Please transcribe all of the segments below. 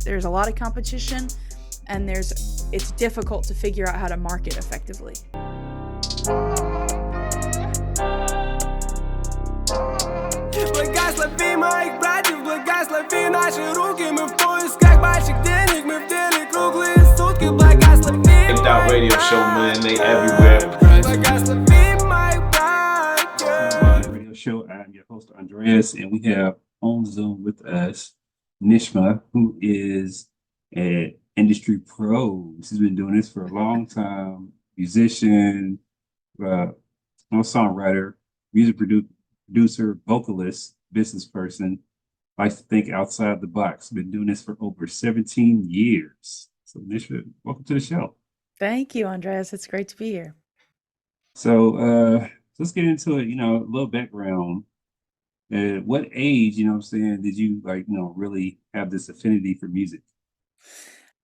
there's a lot of competition, and it's difficult to figure out how to market effectively. Radio show, man, they everywhere. Radio show. I'm your host Andreas, and we have on Zoom with us Nismah, who is an industry pro. She's been doing this for a long time. Musician, songwriter, music producer, vocalist, business person. Likes to think outside the box. Been doing this for over 17 years. So Nismah, welcome to the show. Thank you, Andreas. It's great to be here. So let's get into it, a little background. At what age, did you really have this affinity for music?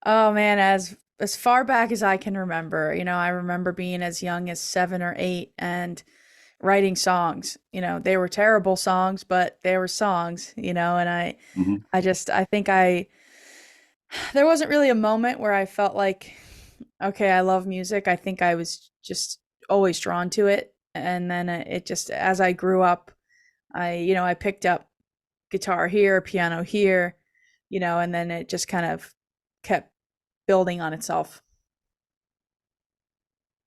Oh man, as far back as I can remember, I remember being as young as 7 or 8 and writing songs. They were terrible songs, but they were songs, and I think there wasn't really a moment where I felt like, okay, I love music. I think I was just always drawn to it. And then it just, as I grew up, I picked up guitar here, piano here, and then it just kind of kept building on itself.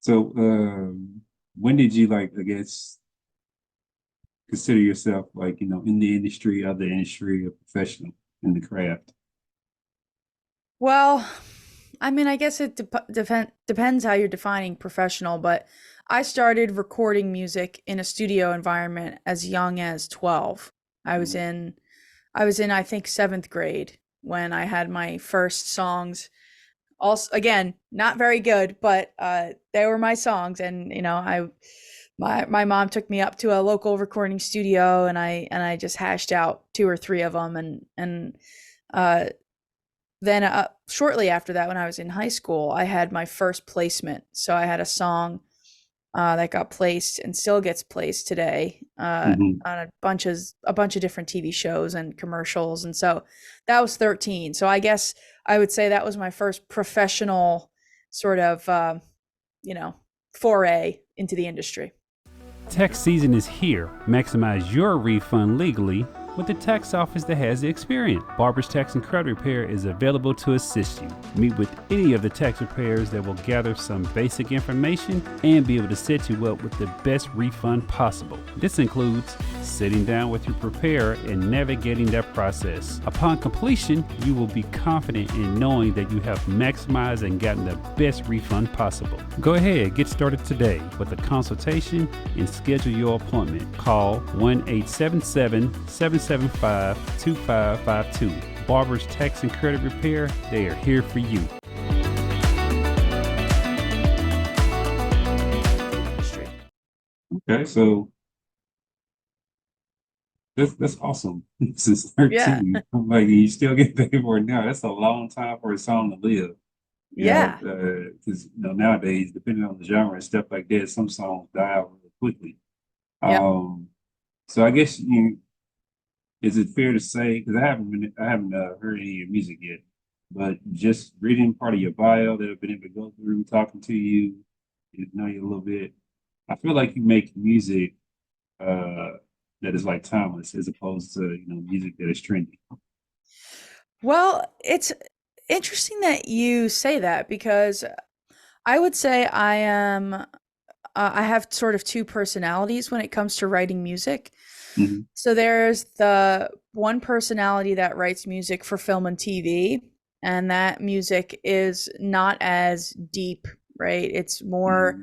So when did you consider yourself in the industry, of the industry, a professional in the craft? Well, I mean, I guess it depends how you're defining professional, but I started recording music in a studio environment as young as 12. I was in, I think, 7th grade when I had my first songs. Also, again, not very good, but they were my songs. And, my mom took me up to a local recording studio, and I just hashed out 2 or 3 of them. Then shortly after that, when I was in high school, I had my first placement. So I had a song that got placed and still gets placed today on a bunch of different TV shows and commercials. And so that was 13. So I guess I would say that was my first professional sort of, foray into the industry. Tax season is here. Maximize your refund legally with the tax office that has the experience. Barber's Tax and Credit Repair is available to assist you. Meet with any of the tax preparers that will gather some basic information and be able to set you up with the best refund possible. This includes sitting down with your preparer and navigating that process. Upon completion, you will be confident in knowing that you have maximized and gotten the best refund possible. Go ahead, get started today with a consultation and schedule your appointment. Call 1-877-775-2552. Barber's Tax and Credit Repair, they are here for you. Okay, so that's awesome. Since 13, Yeah. you still get paid for it now. That's a long time for a song to live. Yeah. Because nowadays, depending on the genre and stuff like that, some songs die out really quickly. Yep. So I guess is it fair to say, because I haven't heard any of your music yet, but just reading part of your bio that I've been able to go through, talking to you, know you a little bit, I feel like you make music that is like timeless, as opposed to music that is trendy. Well, it's interesting that you say that, because I would say I have sort of 2 personalities when it comes to writing music. Mm-hmm. So there's the one personality that writes music for film and TV, and that music is not as deep, right? It's more,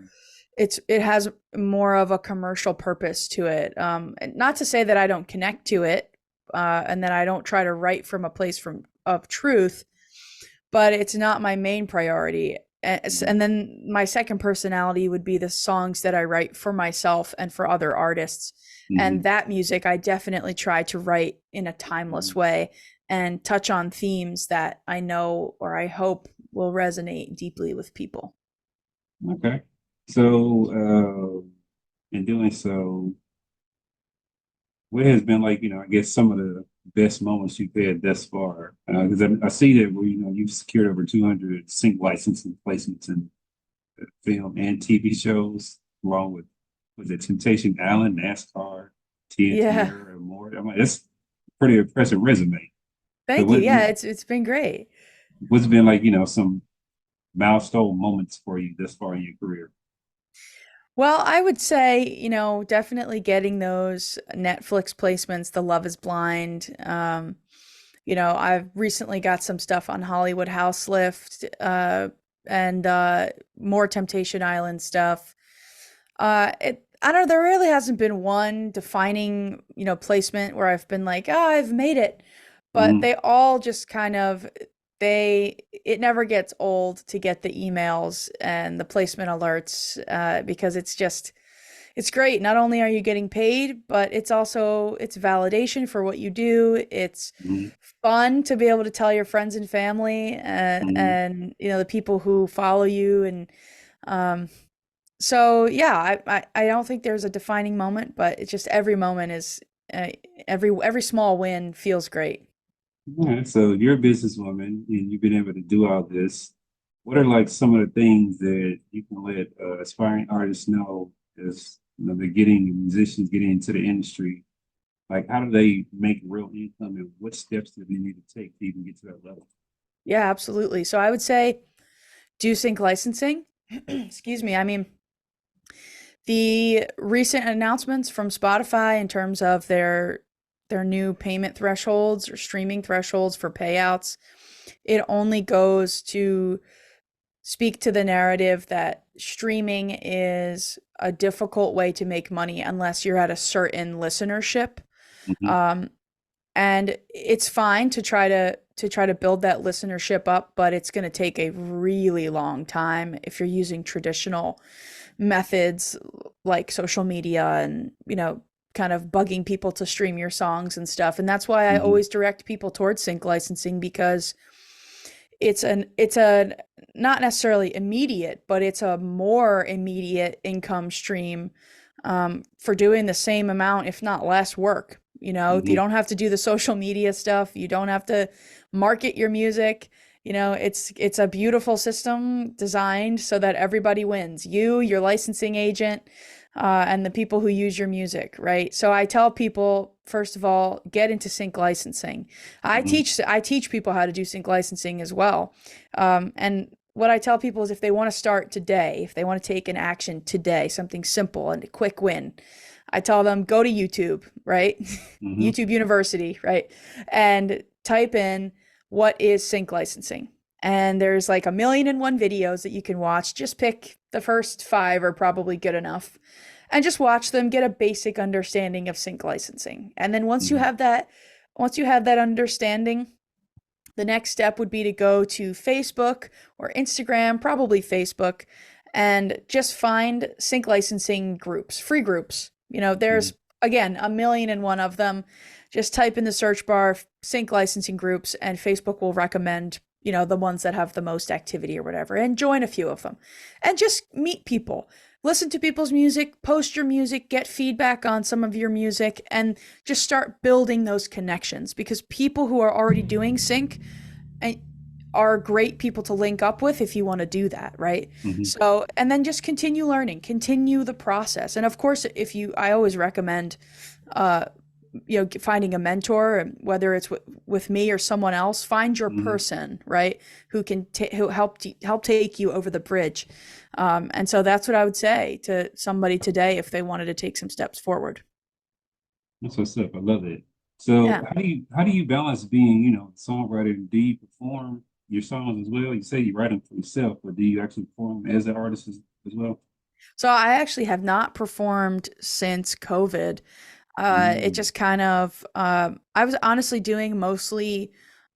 it has more of a commercial purpose to it. And not to say that I don't connect to it, and that I don't try to write from a place of truth, but it's not my main priority. And then my second personality would be the songs that I write for myself and for other artists. And that music, I definitely try to write in a timeless way and touch on themes that I know, or I hope, will resonate deeply with people. Okay. So in doing so, what has been I guess some of the best moments you've had thus far? Because I see that where you've secured over 200 sync licensing placements in film and TV shows, along with was it Temptation Island, NASCAR, TNT, Yeah. or more. I'm like, that's a pretty impressive resume. So Thank you. Yeah, it's been great. what's been like, some milestone moments for you thus far in your career? Well, I would say, definitely getting those Netflix placements, The Love is Blind. I've recently got some stuff on Hollywood House Lift, and more Temptation Island stuff. I don't know, there really hasn't been one defining, placement where I've been like, oh, I've made it. But Mhm. they all just kind of it never gets old to get the emails and the placement alerts, because it's great. Not only are you getting paid, but it's validation for what you do. It's Mhm. fun to be able to tell your friends and family, Mhm. and the people who follow you. And um, so yeah, I don't think there's a defining moment, but it's just every moment is, uh, every small win feels great. All right, so you're a businesswoman and you've been able to do all this. What are like some of the things that you can let aspiring artists know as they're getting musicians getting into the industry? Like, how do they make real income and what steps do they need to take to even get to that level? Yeah, absolutely. So I would say do sync licensing. Excuse me. I mean, the recent announcements from Spotify in terms of their new payment thresholds or streaming thresholds for payouts, it only goes to speak to the narrative that streaming is a difficult way to make money unless you're at a certain listenership. Mhm. Um, and it's fine to try to build that listenership up, but it's going to take a really long time if you're using traditional methods like social media and kind of bugging people to stream your songs and stuff. And that's why I Mhm. always direct people towards sync licensing, because it's a not necessarily immediate, but it's a more immediate income stream, for doing the same amount, if not less work. You Mhm. don't have to do the social media stuff. You don't have to market your music. It's a beautiful system designed so that everybody wins. You, your licensing agent, and the people who use your music, right? So I tell people, first of all, get into sync licensing. Mhm. I teach people how to do sync licensing as well. And what I tell people is, if they want to start today, if they want to take an action today, something simple and a quick win, I tell them go to YouTube, right? Mhm. YouTube University, right? And type in what is sync licensing. And there's like 1,000,001 videos that you can watch. Just pick the first 5 are probably good enough. And just watch them, get a basic understanding of sync licensing. And then Mhm. once you have that understanding, the next step would be to go to Facebook or Instagram, probably Facebook, and just find sync licensing groups, free groups. Mhm. There's again 1,000,001 of them. Just type in the search bar sync licensing groups, and Facebook will recommend, the ones that have the most activity or whatever, and join a few of them. And just meet people. Listen to people's music, post your music, get feedback on some of your music, and just start building those connections, because people who are already doing sync and are great people to link up with if you want to do that, right? Mhm. So, and then just continue learning, continue the process. And of course, I always recommend, uh, finding a mentor, whether it's with me or someone else. Find your Mhm. person, right? Who help take you over the bridge. And so that's what I would say to somebody today if they wanted to take some steps forward. That's what's up. I love it. So Yeah. how do you balance being, a songwriter? Do you perform your songs as well? You say you write them for yourself, but do you actually perform as an artist as well? So I actually have not performed since COVID. It Mm. just kind of, I was honestly doing mostly,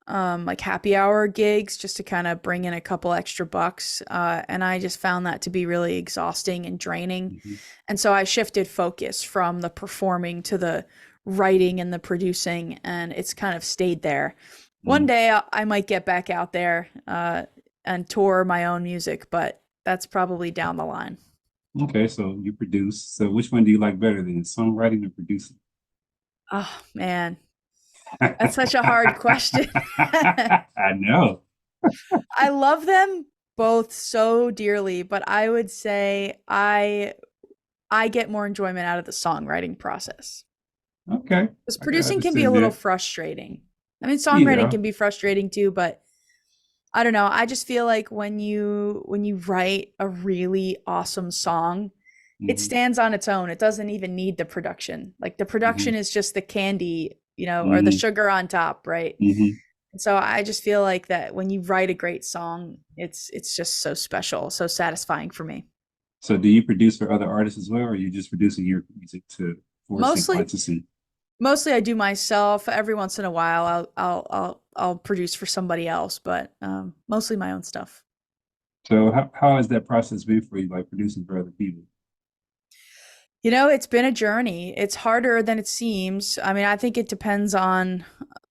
like happy hour gigs just to kind of bring in a couple extra bucks. And I just found that to be really exhausting and draining. Mhm. And so I shifted focus from the performing to the writing and the producing, and it's kind of stayed there. One Mm. day I might get back out there, and tour my own music, but that's probably down the line. Okay, so you produce. So which one do you like better than songwriting or producing? Oh man. That's such a hard question. I know. I love them both so dearly, but I would say I get more enjoyment out of the songwriting process. Okay. Because I can producing can be a understand little that. frustrating. I mean, songwriting Yeah. can be frustrating too, but I don't know. I just feel like when you write a really awesome song, it Hmm. stands on its own. It doesn't even need the production. Like the Hmm. production is just the candy, or the Hmm. sugar on top, right? Hmm. And so I just feel like that when you write a great song, it's just so special, so satisfying for me. So do you produce for other artists as well, or are you just producing your music for Mostly clients to see? Mostly I do myself. Every once in a while I'll produce for somebody else, but mostly my own stuff. So how has that process been for you, like producing for other people? It's been a journey. It's harder than it seems. I mean, I think it depends on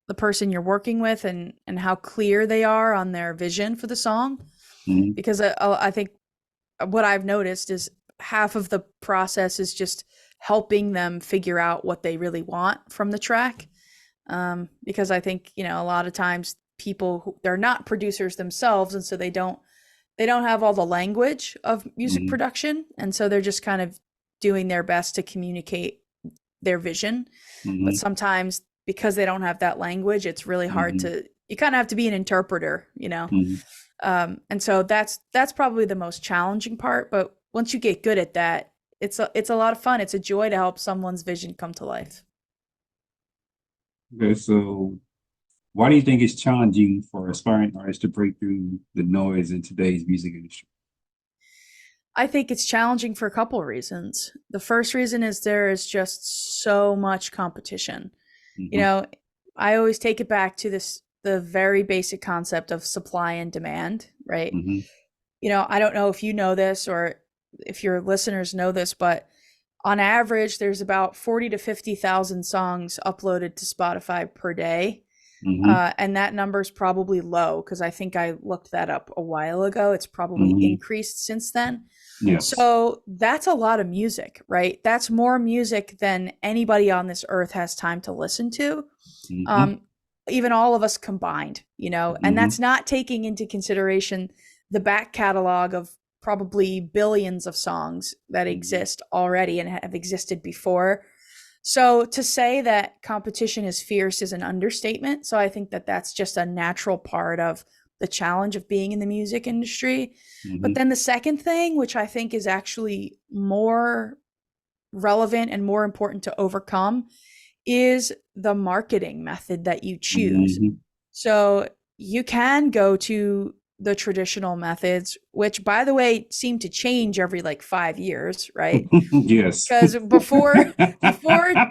the person you're working with and how clear they are on their vision for the song. Hmm. Because I think what I've noticed is half of the process is just helping them figure out what they really want from the track. Because I think, a lot of times they're not producers themselves, and so they don't have all the language of music Hmm. production, and so they're just kind of doing their best to communicate their vision. But Hmm. sometimes because they don't have that language, it's really hard Hmm. to you kind of have to be an interpreter. Hmm. And so that's probably the most challenging part. But once you get good at that, it's a lot of fun. It's a joy to help someone's vision come to life. Okay, so why do you think it's challenging for aspiring artists to break through the noise in today's music industry? I think it's challenging for a couple of reasons. The first reason is there is just so much competition. You Hmm. know, I always take it back to the very basic concept of supply and demand, right? Hmm. I don't know if you know this or if your listeners know this, but on average, there's about 40 to 50,000 songs uploaded to Spotify per day. Hmm. And that number is probably low because I think I looked that up a while ago. It's probably Hmm. increased since then. Yes. So that's a lot of music, right? That's more music than anybody on this earth has time to listen to. Hmm. Um, Even all of us combined, and Hmm. that's not taking into consideration the back catalog of probably billions of songs that Hmm. exist already and have existed before. So to say that competition is fierce is an understatement. So I think that that's just a natural part of the challenge of being in the music industry. But Hmm. then the second thing, which I think is actually more relevant and more important to overcome, is the marketing method that you choose. Hmm. So you can go to the traditional methods, which by the way seem to change every like 5 years, right? Yes. Because before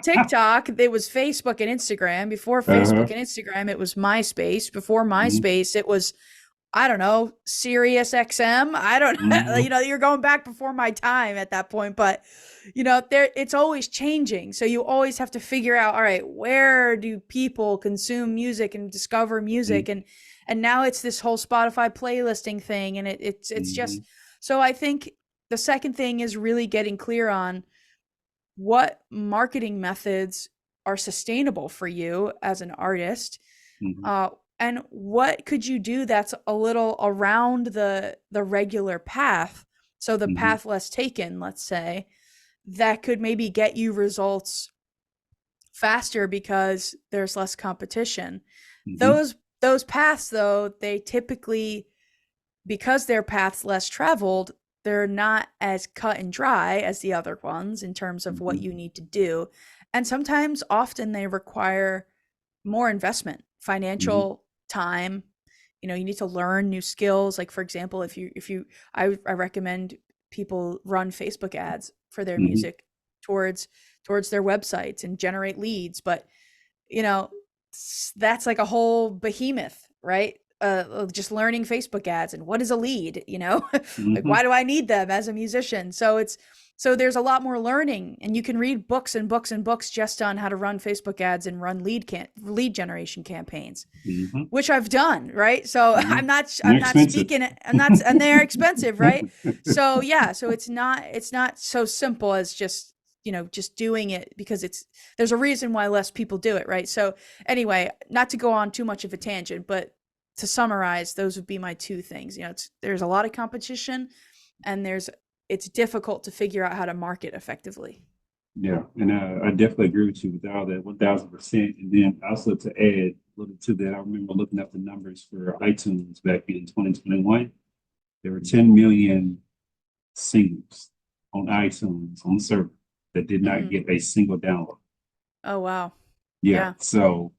TikTok, it was Facebook and Instagram. Before Uh-huh. Facebook and Instagram, it was MySpace. Before Hmm. MySpace, it was, I don't know, Sirius XM. I don't know. Hmm. You're going back before my time at that point, but it's always changing. So you always have to figure out, all right, where do people consume music and discover music? And now it's this whole Spotify playlisting thing, and it's just Hmm. so I think the second thing is really getting clear on what marketing methods are sustainable for you as an artist, Hmm. uh, and what could you do that's a little around the regular path, so the Hmm. path less taken, let's say, that could maybe get you results faster because there's less competition. Hmm. Those paths, though, they typically, because their paths less traveled, they're not as cut and dry as the other ones in terms of what Hmm. you need to do. And sometimes, often, they require more investment, Hmm. financial time. You need to learn new skills. Like, for example, I recommend people run Facebook ads for their Hmm. music towards their websites and generate leads. But you know, that's like a whole behemoth, right? Just learning Facebook ads and what is a lead, like Hmm. why do I need them as a musician? So there's a lot more learning, and you can read books and books and books just on how to run Facebook ads and run lead generation campaigns, Hmm. which I've done, right? So Hmm. I'm They're not expensive. speaking, and they're expensive, right? So yeah, so it's not so simple as just just doing it because there's a reason why less people do it, right? So anyway, not to go on too much of a tangent, but to summarize, those would be my two things. There's a lot of competition, and it's difficult to figure out how to market effectively. Yeah, and I definitely agree with you with all that 1000%. And then also to add a little to that, I remember looking up the numbers for iTunes back in 2021. There were 10 million singles on iTunes on the server that did not get a single download. Oh, wow. Yeah. So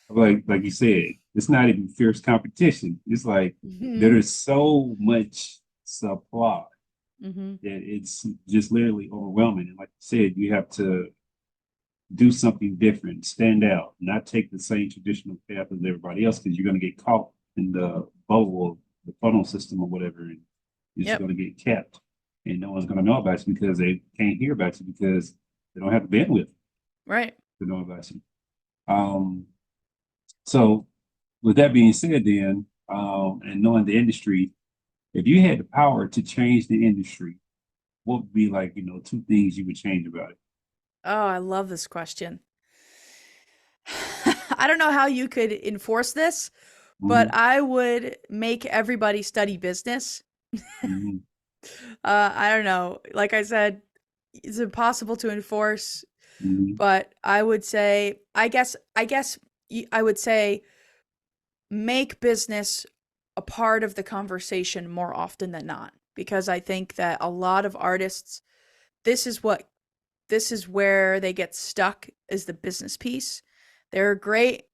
like you said, it's not even fierce competition. It's like there is so much supply that it's just literally overwhelming. And like you said, you have to do something different, stand out, not take the same traditional path as everybody else, because you're going to get caught in the bubble of the funnel system or whatever, and you're just going to get capped, and no one's going to know about you because they can't hear about you because they don't have the bandwidth, right, to know about you. So with that being said, then, and knowing the industry, if you had the power to change the industry, what would be like, two things you would change about it? Oh, I love this question. I don't know how you could enforce this, but I would make everybody study business. I don't know. Like I said, it's impossible to enforce, but I would say, I guess I would say make business a part of the conversation more often than not, because I think that a lot of artists, this is where they get stuck, is the business piece. They're great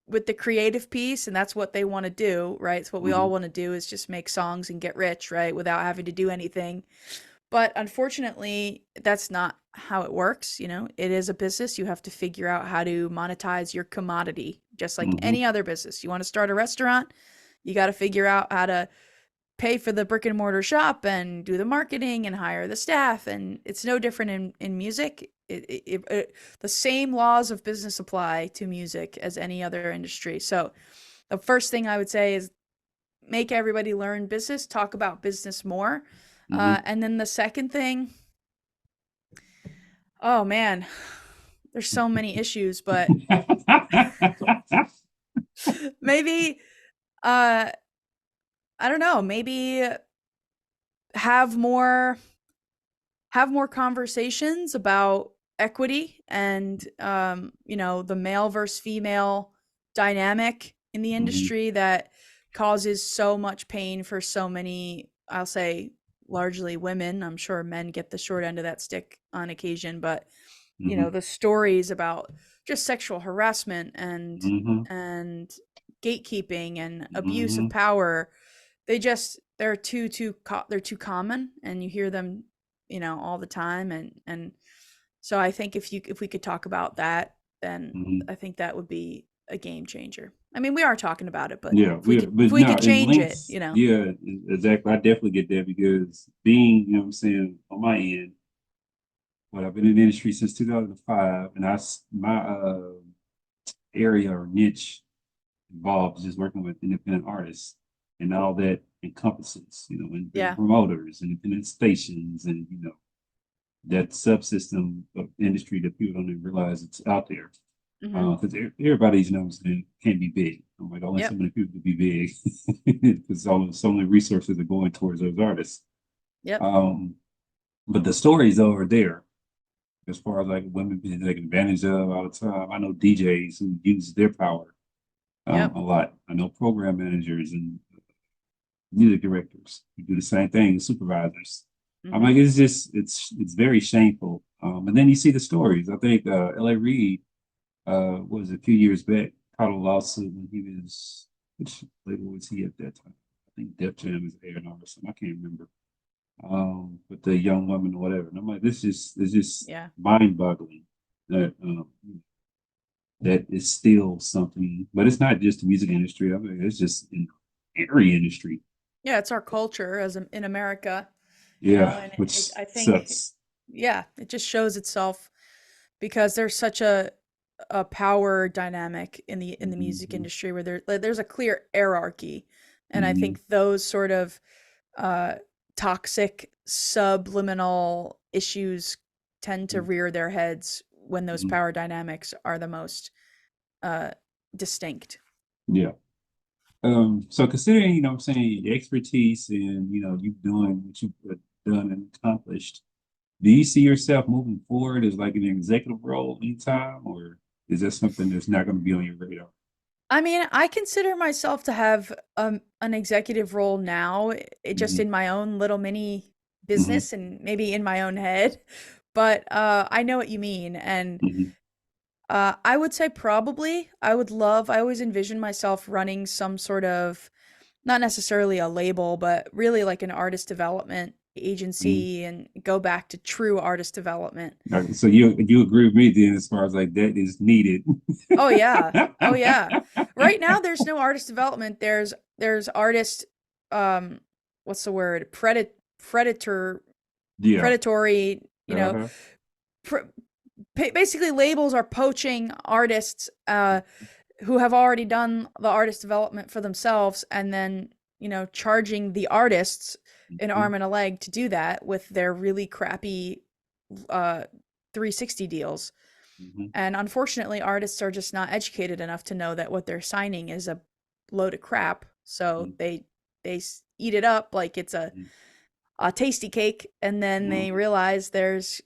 with the creative piece, and that's what they want to do, right? It's what we all want to do, is just make songs and get rich, right? Without having to do anything. But unfortunately, that's not how it works. It is a business. You have to figure out how to monetize your commodity, just like any other business. You want to start a restaurant, you got to figure out how to pay for the brick and mortar shop and do the marketing and hire the staff. And it's no different in music. The same laws of business apply to music as any other industry. So the first thing I would say is make everybody learn business, talk about business more. And then the second thing, oh man, there's so many issues, but maybe, I don't know, maybe have more conversations about equity and, the male versus female dynamic in the industry that causes so much pain for so many, I'll say, largely women. I'm sure men get the short end of that stick on occasion, but the stories about just sexual harassment and gatekeeping and abuse of power, they're too common, and you hear them all the time, and so I think if we could talk about that, then I think that would be a game changer. I mean, we are talking about it, but if we could change it, Yeah, exactly. I definitely get that, because being, what I'm saying, on my end, I've been in the industry since 2005, and my area or niche involves just working with independent artists, and all that encompasses, independent promoters, independent stations, and that subsystem of industry that people don't even realize it's out there. Because everybody's knows that it can't be big. I'm like, only so many people to be big, because so many resources are going towards those artists. But the stories are there, as far as like women being taken advantage of all the time. I know DJs who use their power a lot. I know program managers and music directors who do the same thing, supervisors. I'm like, it's very shameful. And then you see the stories. I think L.A. Reid was a few years back, caught a lawsuit when he was, which label was he at that time? I think Def Jam is A&R or something. I can't remember. With the young woman or whatever. And I'm like, it's just mind-boggling that that is still something. But it's not just the music industry. I mean, it's just in every industry. Yeah, it's our culture in America. Yeah, which I think sucks. It just shows itself because there's such a power dynamic in the music industry where there's a clear hierarchy, and I think those sort of toxic subliminal issues tend to rear their heads when those Mhm. power dynamics are the most distinct. Yeah. So considering, you know what I'm saying, your expertise and, you know, you doing what you've done and accomplished, do you see yourself moving forward as like an executive role anytime, or is that something that's not going to be on your radar? I mean, I consider myself to have an executive role now, just Hmm. in my own little mini Hmm. business and maybe in my own head. But I know what you mean, and Hmm. I would say probably I always envision myself running some sort of, not necessarily a label, but really like an artist development Hmm. agency and go back to true artist development. So you agree with me then as far as like that is needed? Oh yeah. Oh yeah. Right now there's no artist development. There's artist um what's the word? Predator Yeah. predatory, Uh-huh. pr- basically labels are poaching artists who have already done the artist development for themselves and then, charging the artists an Hmm. arm and a leg to do that with their really crappy uh 360 deals. Hmm. And unfortunately, artists are just not educated enough to know that what they're signing is a load of crap. So they eat it up like it's a tasty cake, and then they Hmm. realize there's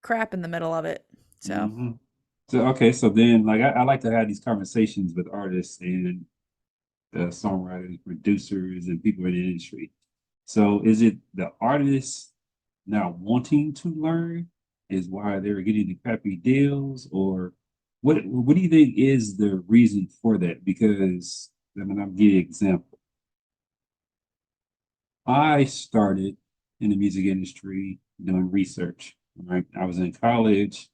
crap in the middle of it. So, Hmm. So okay, so then like I like to have these conversations with artists and songwriters, producers, and people in the industry. So is it the artists not wanting to learn is why they're getting the crappy deals, or what do you think is the reason for that? Because I mean, I'll give you an example. I started in the music industry doing research. Right, I was in college.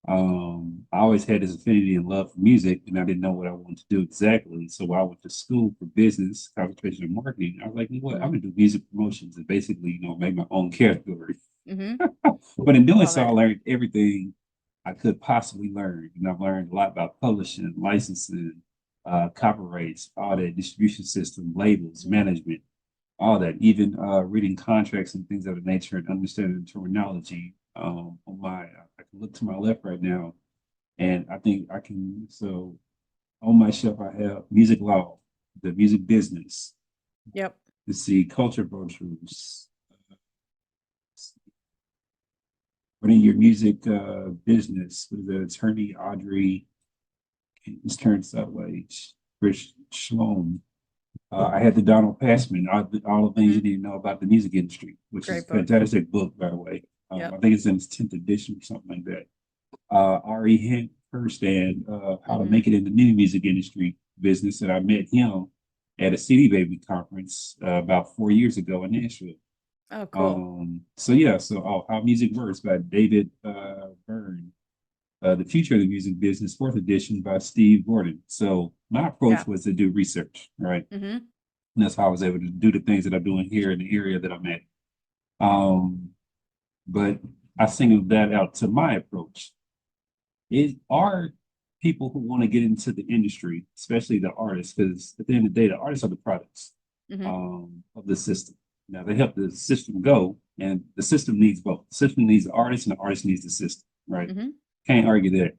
I always had this affinity and love for music, and I didn't know what I wanted to do exactly. So I went to school for business, concentration in marketing. I was like, you know what, I'm mhm, gonna do music promotions and basically, make my own category. mhm, But in doing love so, I it. learned everything I could possibly learn. And I've learned a lot about publishing, licensing, copyrights, all that distribution system, labels, Mhm, management, all that, even reading contracts and things of that nature and understanding terminology. I can look to my left right now, and I think I can. So on my shelf, I have music law, the music business, yep. to see culture brochures, running your music business with the attorney Audrey, his turn sideways, Rich Shalom. I had the Donald Passman, all the things you Mhm, need to know about the music industry, which is great a book. fantastic book, by the way. I Yep. think it's in its 10th edition or something like that. Ari Hent first and How to Mhm. Make It in the New Music Industry business. And I met him at a CD Baby conference about 4 years ago in Nashville. Oh, cool. How Music Works by David Byrne. The Future of the Music Business, fourth edition by Steve Gordon. So my Yeah. approach was to do research, right? Mhm. And that's how I was able to do the things that I'm doing here in the area that I'm at. Um, but I singled that out to my approach. It are people who want to get into the industry, especially the artists, because at the end of the day, the artists are the products Mhm. of the system. Now they help the system go, and the system needs both. The system needs the artist, and the artist needs the system, right? Mhm. Can't argue that.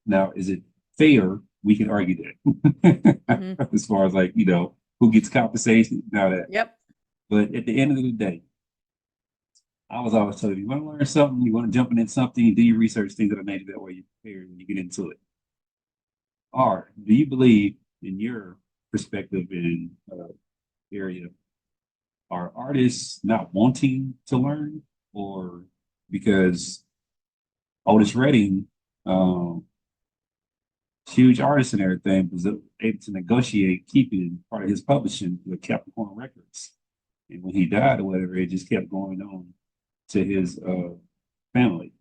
Now, is it fair? We can argue that Mhm. as far as like who gets compensation, now that. Yep. But at the end of the day, I was always told, if you want to learn something, you want to jump into something, you do your research, things of that nature. That way you're prepared when you get into it. Or do you believe, in your perspective in area, are artists not wanting to learn, or because Otis Redding, um, huge artist and everything, was able to negotiate keeping part of his publishing with Capricorn Records, and when he died or whatever, it just kept going on to his family.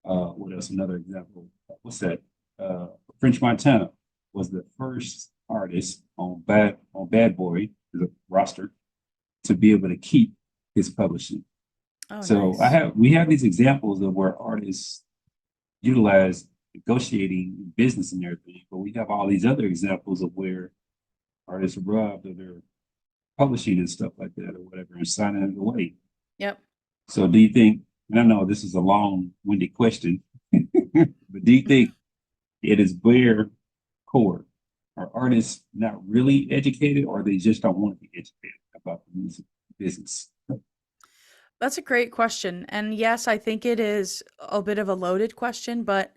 What else? Another example. What's that? French Montana was the first artist on Bad Boy, the roster, to be able to keep his publishing. Oh, So nice. we have these examples of where artists utilize negotiating business and everything, but we have all these other examples of where artists are robbed of their publishing and stuff like that or whatever and signing it away. Yep. So do you think and I know this is a long-winded question, but do you think it is bare core? Are artists not really educated, or they just don't want to be educated about the music business? That's a great question. And yes, I think it is a bit of a loaded question, but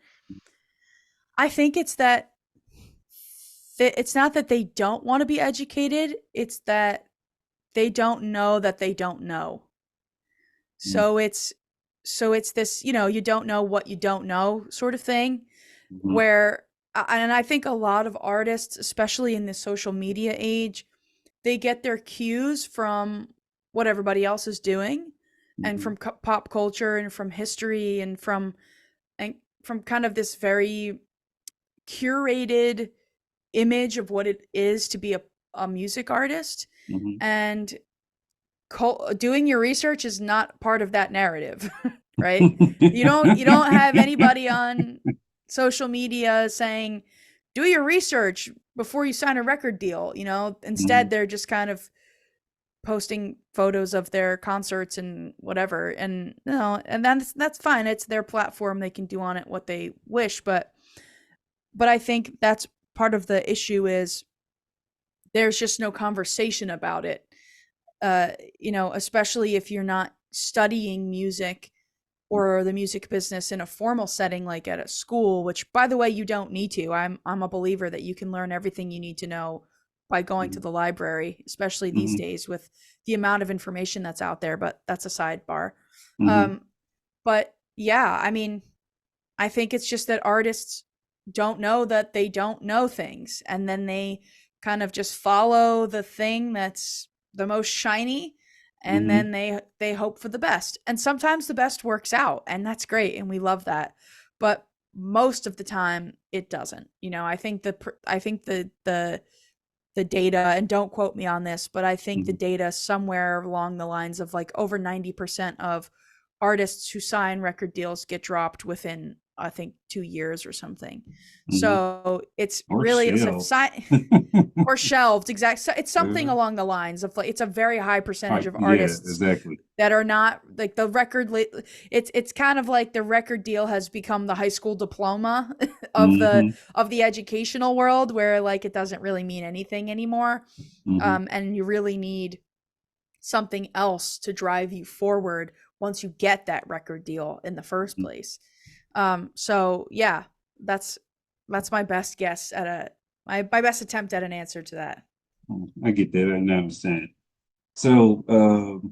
I think it's that it's not that they don't want to be educated, it's that they don't know that they don't know. So it's this, you don't know what you don't know sort of thing, Mm-hmm. where and I think a lot of artists, especially in the social media age, they get their cues from what everybody else is doing, and Mm-hmm. from pop culture, and from history, and from kind of this very curated image of what it is to be a music artist. Mm-hmm. And doing your research is not part of that narrative. Right? You don't have anybody on social media saying, do your research before you sign a record deal. Instead, they're just kind of posting photos of their concerts and whatever. And and that's fine. It's their platform. They can do on it what they wish. But I think that's part of the issue, is there's just no conversation about it. Especially if you're not studying music or the music business in a formal setting, like at a school, which, by the way, you don't need to. I'm a believer that you can learn everything you need to know by going to the library, especially these Mm-hmm. days with the amount of information that's out there, but that's a sidebar. Mm-hmm. But yeah, I mean, I think it's just that artists don't know that they don't know things, and then they kind of just follow the thing that's the most shiny, and Mm-hmm. then they hope for the best. And sometimes the best works out, and that's great, and we love that. But most of the time it doesn't. I think the data, and don't quote me on this, but I think the Mm-hmm. data somewhere along the lines of like over 90% of artists who sign record deals get dropped within, I think, 2 years or something. Mm-hmm. So it's Or really, it's a shelved. or shelved. Exactly. So it's something Uh, along the lines of, like, it's a very high percentage of yeah, artists exactly. that are not like the record. It's kind of like the record deal has become the high school diploma of the Mm-hmm. educational world, where like it doesn't really mean anything anymore. Mm-hmm. And you really need something else to drive you forward once you get that record deal in the first place. So yeah, that's my best guess at my best attempt at an answer to that. I get that. I understand. So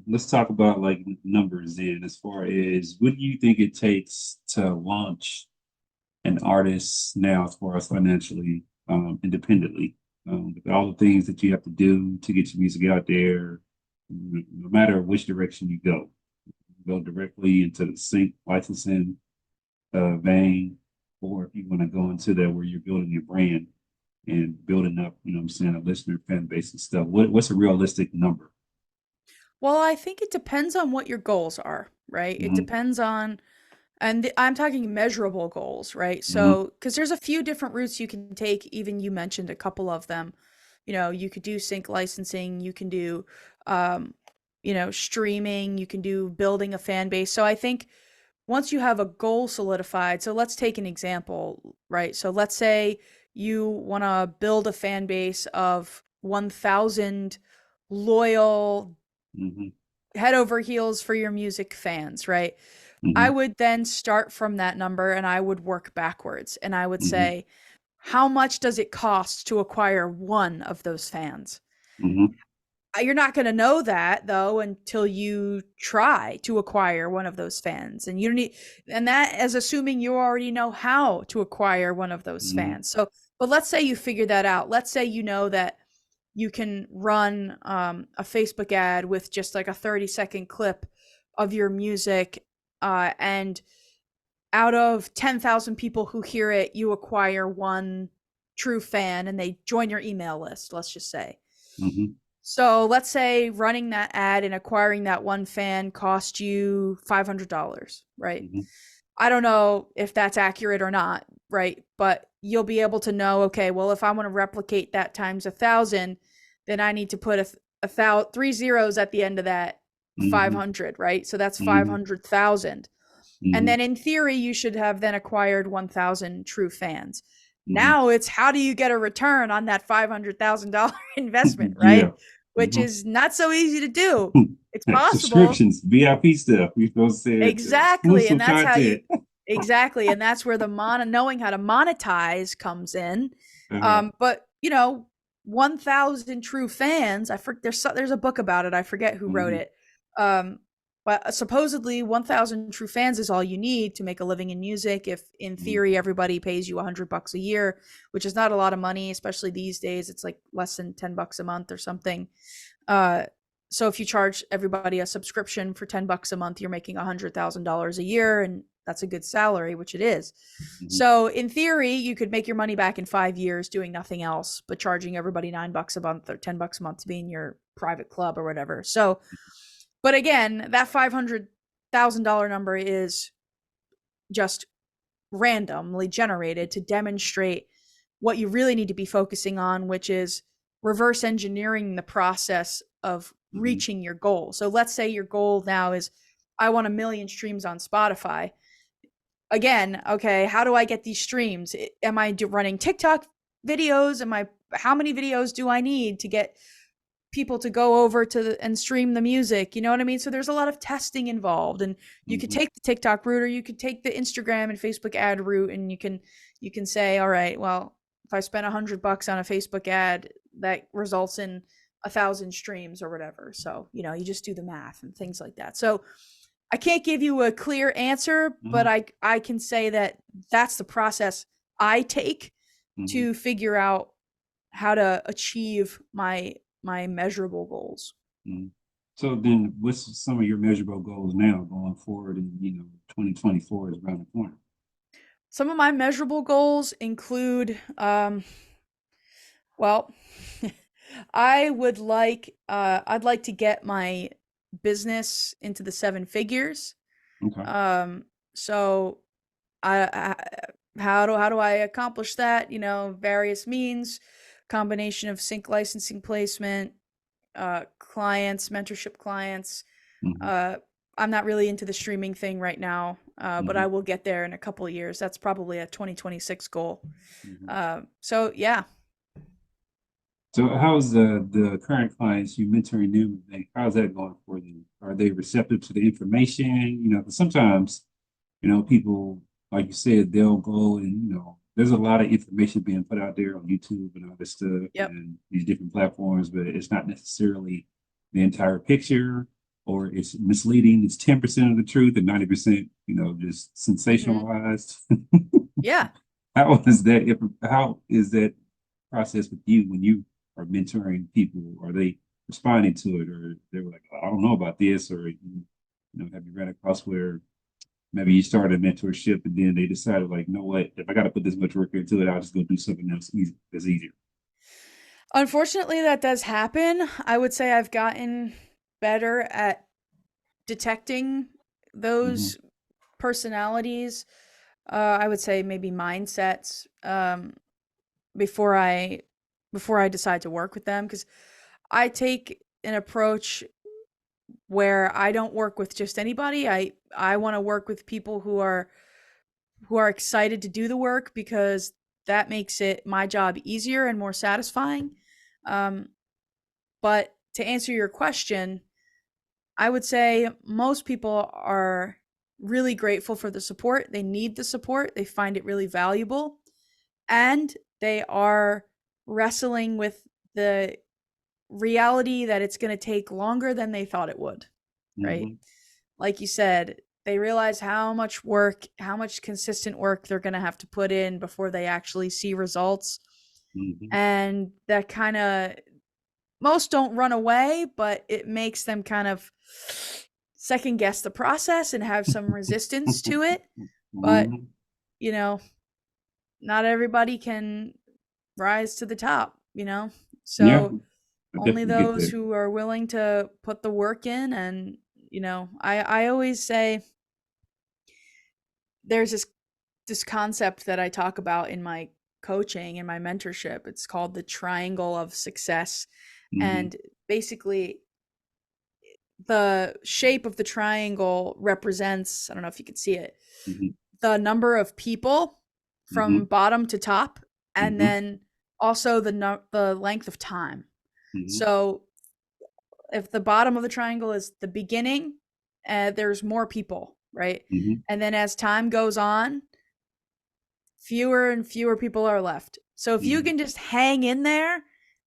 let's talk about like numbers then, as far as what do you think it takes to launch an artist now, as far as financially, independently, with all the things that you have to do to get your music out there, no matter which direction you go directly into the sync licensing vein, or if you want to go into that where you're building your brand and building up, what I'm saying, a listener fan base and stuff. What's a realistic number? Well, I think it depends on what your goals are, right? It Mm-hmm. depends on, and I'm talking measurable goals, right? Mm-hmm. So, because there's a few different routes you can take. Even you mentioned a couple of them. You could do sync licensing, you can do, um, streaming, you can do building a fan base. So I think once you have a goal solidified, so let's take an example, right? So let's say you want to build a fan base of 1,000 loyal, Mm-hmm. head over heels for your music fans, right? I Mm-hmm. would then start from that number, and I would work backwards, and I would Mm-hmm. say, how much does it cost to acquire one of those fans? Mm-hmm. You're not going to know that, though, until you try to acquire one of those fans. And you don't need, and that is assuming you already know how to acquire one of those Mm-hmm. fans. So, but let's say you figure that out. Let's say you know that you can run a Facebook ad with just like a 30-second clip of your music, and out of 10,000 people who hear it, you acquire one true fan and they join your email list, let's just say. Mm-hmm. So let's say running that ad and acquiring that one fan cost you $500, right? Mm-hmm. I don't know if that's accurate or not, right? But you'll be able to know, okay, well, if I want to replicate that times 1,000, then I need to put three zeros at the end of that Mm-hmm. 500, right? So that's Mm-hmm. 500,000. And Mm-hmm. then in theory, you should have then acquired 1,000 true fans. Mm-hmm. Now it's how do you get a return on that $500,000 investment, right? Yeah. Which Mm-hmm. is not so easy to do. It's possible. Subscriptions, VIP stuff. We supposed to say Exactly. And exclusive that's how you, content. exactly. And that's where the knowing how to monetize comes in. Uh-huh. But 1,000 true fans. There's a book about it. I forget who wrote Mm-hmm. it. But supposedly 1,000 true fans is all you need to make a living in music. If in theory everybody pays you $100 a year, which is not a lot of money, especially these days, it's like less than $10 a month or something. So if you charge everybody a subscription for $10 a month, you're making $100,000 a year, and that's a good salary, which it is. Mm-hmm. So in theory, you could make your money back in 5 years doing nothing else, but charging everybody $9 a month or $10 a month to be in your private club or whatever. So, but again, that $500,000 number is just randomly generated to demonstrate what you really need to be focusing on, which is reverse engineering the process of reaching your goal. So let's say your goal now is, I want 1 million streams on Spotify. Again, okay, how do I get these streams? Am I running TikTok videos? How many videos do I need to get people to go over and stream the music? You know what I mean? So there's a lot of testing involved, and you could take the TikTok route, or you could take the Instagram and Facebook ad route, and you can say, all right, well, if I spend $100 on a Facebook ad, that results in 1,000 streams or whatever. So, you just do the math and things like that. So I can't give you a clear answer, but I can say that that's the process I take to figure out how to achieve my measurable goals. So then what's some of your measurable goals now going forward? And 2024 is around the corner. Some of my measurable goals include, well, I'd like to get my business into the 7 figures. Okay. So how do I accomplish that? Various means, combination of sync licensing placement, clients, mentorship clients. I'm not really into the streaming thing right now, but I will get there in a couple of years. That's probably a 2026 goal. So yeah. So how's the current clients you mentoring them? How's that going for them? Are they receptive to the information? 'Cause sometimes, people, like you said, they'll go and, there's a lot of information being put out there on YouTube and all this stuff and these different platforms, but it's not necessarily the entire picture, or it's misleading. It's 10% of the truth and 90%, just sensationalized. Yeah. How is that process with you when you are mentoring people? Are they responding to it, or they were like, I don't know about this, or have you ran across where maybe you started a mentorship and then they decided, like, you know what, if I got to put this much work into it, I'll just go do something else that's easier? Unfortunately, that does happen. I would say I've gotten better at detecting those personalities. I would say maybe mindsets before I decide to work with them, because I take an approach where I don't work with just anybody. I want to work with people who are excited to do the work, because that makes my job easier and more satisfying. But to answer your question, I would say most people are really grateful for the support. They need the support. They find it really valuable. And they are wrestling with the reality that it's going to take longer than they thought it would, right? Like you said, they realize how much consistent work they're going to have to put in before they actually see results. And that kind of, most don't run away, but it makes them kind of second guess the process and have some resistance to it. But, not everybody can rise to the top, so only those who are willing to put the work in. And I always say there's this concept that I talk about in my coaching and my mentorship. It's called the triangle of success. And basically the shape of the triangle represents, I don't know if you can see it, Mm-hmm. the number of people Mm-hmm. from bottom to top, and Mm-hmm. then also the length of time. Mm-hmm. So if the bottom of the triangle is the beginning, there's more people, right? Mm-hmm. And then as time goes on, fewer and fewer people are left. So if you Mm-hmm. can just hang in there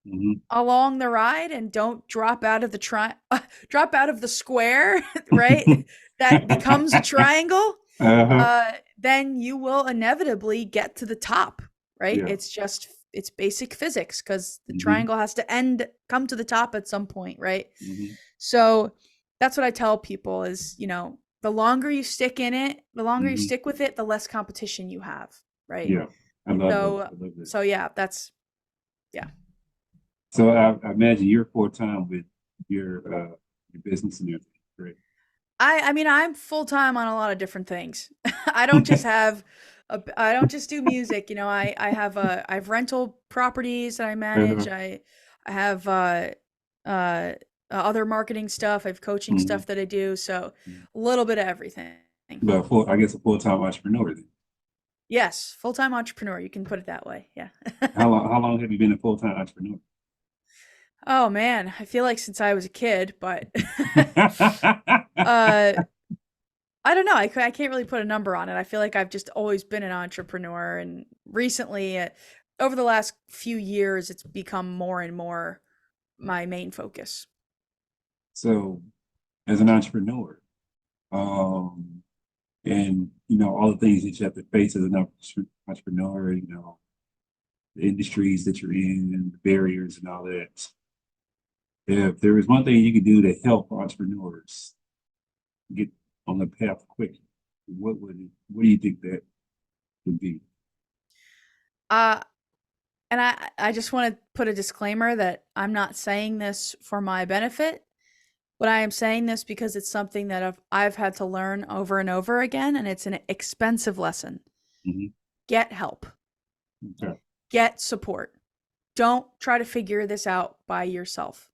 Mm-hmm. along the ride and don't drop out of the drop out of the square, right? That becomes a triangle, Uh-huh. then you will inevitably get to the top, right? Yeah. It's basic physics because the Mm-hmm. triangle has to come to the top at some point, right? Mm-hmm. So that's what I tell people is, the longer you stick in it, the longer you Mm-hmm. stick with it, the less competition you have, right? Yeah. I love that. So, I love that. so yeah, yeah. So I imagine you're full-time with your business and everything, correct? I mean, I'm full time on a lot of different things. I don't just I don't just do music. I have rental properties that I manage. Uh-huh. I have other marketing stuff. I have coaching Mm-hmm. stuff that I do. So a little bit of everything. But I guess a full-time entrepreneur then. Yes, full time entrepreneur. You can put it that way. Yeah. How long have you been a full-time entrepreneur? Oh man, I feel like since I was a kid, but uh I don't know. I can't really put a number on it. I feel like I've just always been an entrepreneur, and recently, over the last few years, it's become more and more my main focus. So, as an entrepreneur, um, and all the things that you have to face as an entrepreneur, the industries that you're in, and the barriers and all that. If there is one thing you could do to help entrepreneurs get on the path quickly, what do you think that would be? Uh, and I just want to put a disclaimer that I'm not saying this for my benefit, but I am saying this because it's something that I've had to learn over and over again, and it's an expensive lesson. Mm-hmm. Get help. Okay. Get support. Don't try to figure this out by yourself.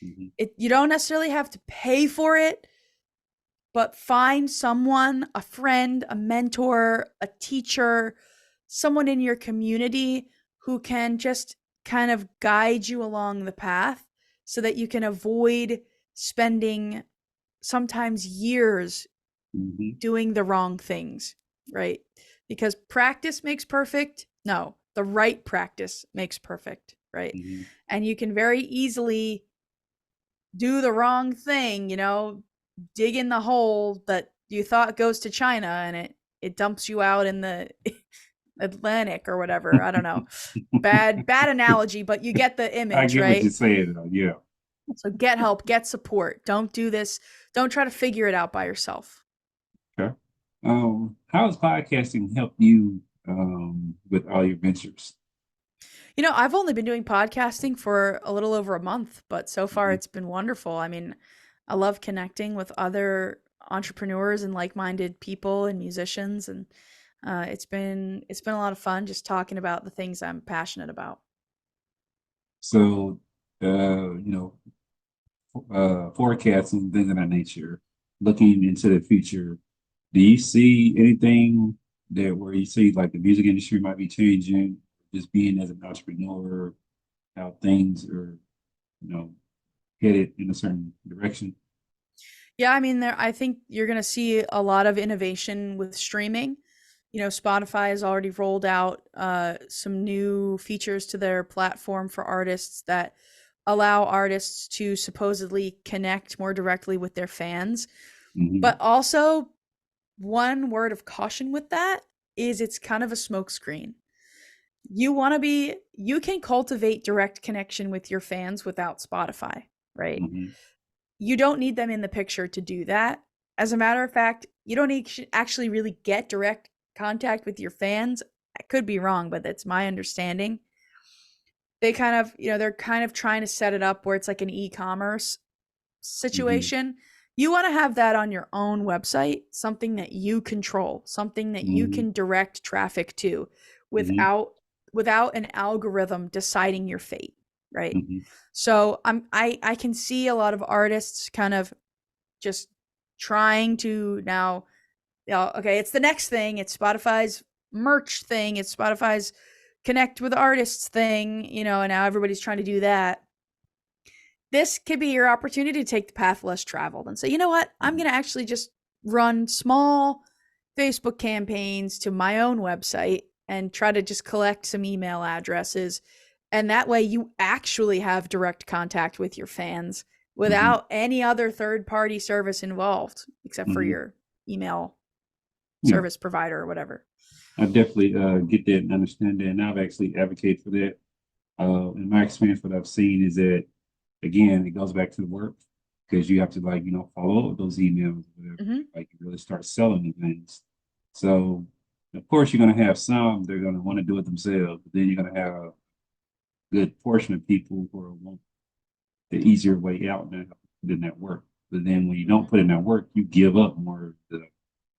Mm-hmm. You don't necessarily have to pay for it, but find someone, a friend, a mentor, a teacher, someone in your community who can just kind of guide you along the path so that you can avoid spending sometimes years Mm-hmm. doing the wrong things, right? Because practice makes perfect. No, the right practice makes perfect, right? Mm-hmm. And you can very easily do the wrong thing, dig in the hole that you thought goes to China, and it dumps you out in the Atlantic or whatever. I don't know. Bad analogy, but you get the image, I get right? what you're saying, though. Yeah. So get help, get support. Don't do this. Don't try to figure it out by yourself. Okay. How has podcasting helped you with all your ventures? I've only been doing podcasting for a little over a month, but so far Mm-hmm. it's been wonderful. I mean, I love connecting with other entrepreneurs and like-minded people and musicians, and it's been a lot of fun just talking about the things I'm passionate about. So, forecasting things of that nature, looking into the future, do you see anything where you see like the music industry might be changing, just being as an entrepreneur, how things are, headed in a certain direction? Yeah, I mean, I think you're going to see a lot of innovation with streaming. Spotify has already rolled out some new features to their platform for artists that allow artists to supposedly connect more directly with their fans. Mm-hmm. But also, one word of caution with that is it's kind of a smokescreen. You can cultivate direct connection with your fans without Spotify, right? Mm-hmm. You don't need them in the picture to do that. As a matter of fact, you don't need to actually really get direct contact with your fans. I could be wrong, but that's my understanding. They kind of, they're kind of trying to set it up where it's like an e-commerce situation. Mm-hmm. You want to have that on your own website, something that you control, something that you can direct traffic to without an algorithm deciding your fate, right? Mm-hmm. So I can see a lot of artists kind of just trying to now, okay, it's the next thing. It's Spotify's merch thing. It's Spotify's connect with artists thing, and now everybody's trying to do that. This could be your opportunity to take the path less traveled and say, you know what? I'm going to actually just run small Facebook campaigns to my own website and try to just collect some email addresses. And that way you actually have direct contact with your fans without any other third-party service involved, except for your email service provider or whatever. I definitely get that and understand that. And I've actually advocated for that. In my experience, what I've seen is that, again, it goes back to the work, because you have to follow up with those emails, whatever, really start selling the things. So of course you're going to have some, they're going to want to do it themselves, but then you're going to have a good portion of people who want the easier way out than put in that work. But then when you don't put in that work, you give up more of the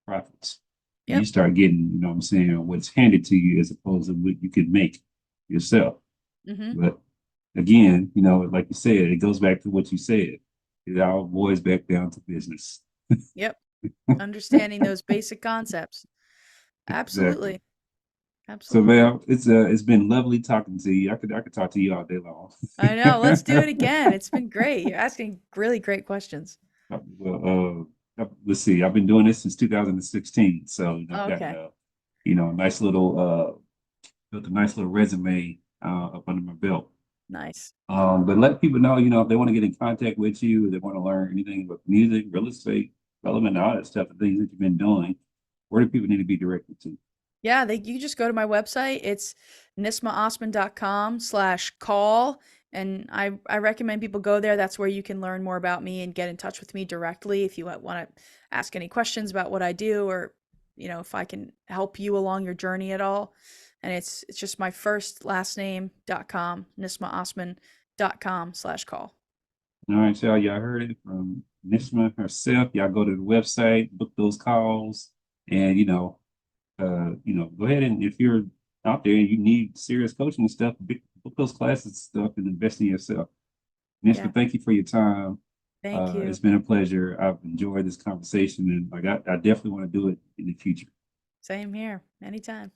profits. Yep. You start getting, what's handed to you as opposed to what you could make yourself. But again, like you said, it goes back to what you said. It all boils back down to business. Yep. Understanding those basic concepts. Absolutely. Exactly. Absolutely. So Val, it's been lovely talking to you. I could talk to you all day long. I know. Let's do it again. It's been great. You're asking really great questions. Well, let's see. I've been doing this since 2016. So okay. Got, nice little built a nice little resume up under my belt. Nice. But let people know, if they want to get in contact with you, if they want to learn anything about music, real estate, development, all that stuff, the things that you've been doing, where do people need to be directed to? Yeah, you just go to my website. It's nismahosman.com/call. And I recommend people go there. That's where you can learn more about me and get in touch with me directly if you want to ask any questions about what I do, or, if I can help you along your journey at all. And it's just my first last name.com, nismahosman.com/call. All right, y'all heard it from Nismah herself. Y'all go to the website, book those calls, and go ahead, and if you're out there and you need serious coaching and stuff, book those classes and stuff and invest in yourself. Nismah, thank you for your time. Thank you. It's been a pleasure. I've enjoyed this conversation, and I definitely want to do it in the future. Same here. Anytime.